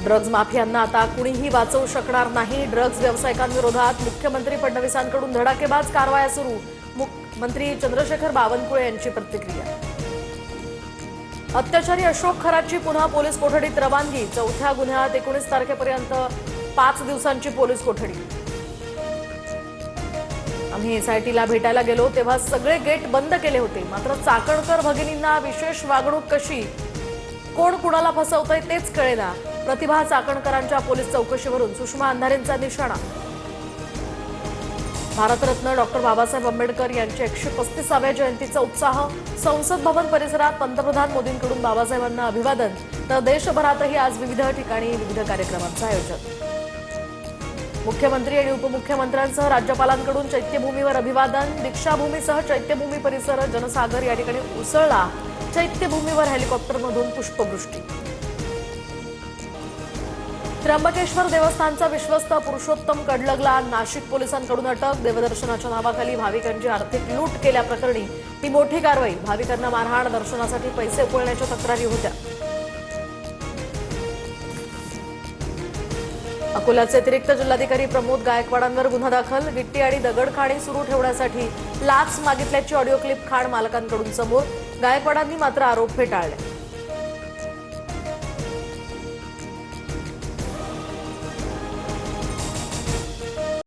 Drugs माफियांना आता कुणीही वाचवू शकणार नाही। ड्रग्ज व्यावसायिकांविरोधात मुख्यमंत्री फडणवीसांकडून धडाकेबाज कारवाया सुरू। मुख्यमंत्री चंद्रशेखर बावनकुळे यांची प्रतिक्रिया। अत्याचारी अशोक खराची पुन्हा पोलीस कोठडीत रवानगी। चौथ्या गुन्ह्यात 19 तारखेपर्यंत 5 दिवसांची पोलीस कोठडी। आम्ही एसआयटीला भेटायला गेलो तेव्हा सगळे गेट बंद केले होते, मात्र चाकणकर भगिनींना विशेष वागणूक कशी, कोण कुणाला फसवतंय तेच कळेना। प्रतिभा चाकणकरांच्या पोलीस चौकशीवरून सुषमा अंधारेंचा निशाणा। भारतरत्न डॉक्टर बाबासाहेब आंबेडकर यांच्या 135व्या जयंतीचा उत्साह। संसद भवन परिसरात पंतप्रधान मोदींकडून बाबासाहेबांना अभिवादन, तर देशभरातही आज विविध ठिकाणी विविध कार्यक्रमांचं आयोजन। मुख्यमंत्री आणि उपमुख्यमंत्र्यांसह राज्यपालांकडून चैत्यभूमीवर अभिवादन। दीक्षाभूमीसह चैत्यभूमी परिसर जनसागर या ठिकाणी उसळला। चैत्यभूमीवर हेलिकॉप्टरमधून पुष्पवृष्टी। त्र्यंबकेश्वर देवस्थानचा विश्वस्त पुरुषोत्तम कडलगला नाशिक पोलिसांकडून अटक। देवदर्शनाच्या नावाखाली भाविकांची आर्थिक लूट केल्याप्रकरणी ही मोठी कारवाई। भाविकांना मारहाण, दर्शनासाठी पैसे उकळण्याच्या तक्रारी होत्या। अकोल्याचे अतिरिक्त जिल्हाधिकारी प्रमोद गायकवाडांवर गुन्हा दाखल। गिट्टी आणि दगडखाणी सुरू ठेवण्यासाठी लाच मागितल्याची ऑडिओ क्लिप खाण मालकांकडून समोर। गायकवाडांनी मात्र आरोप फेटाळले।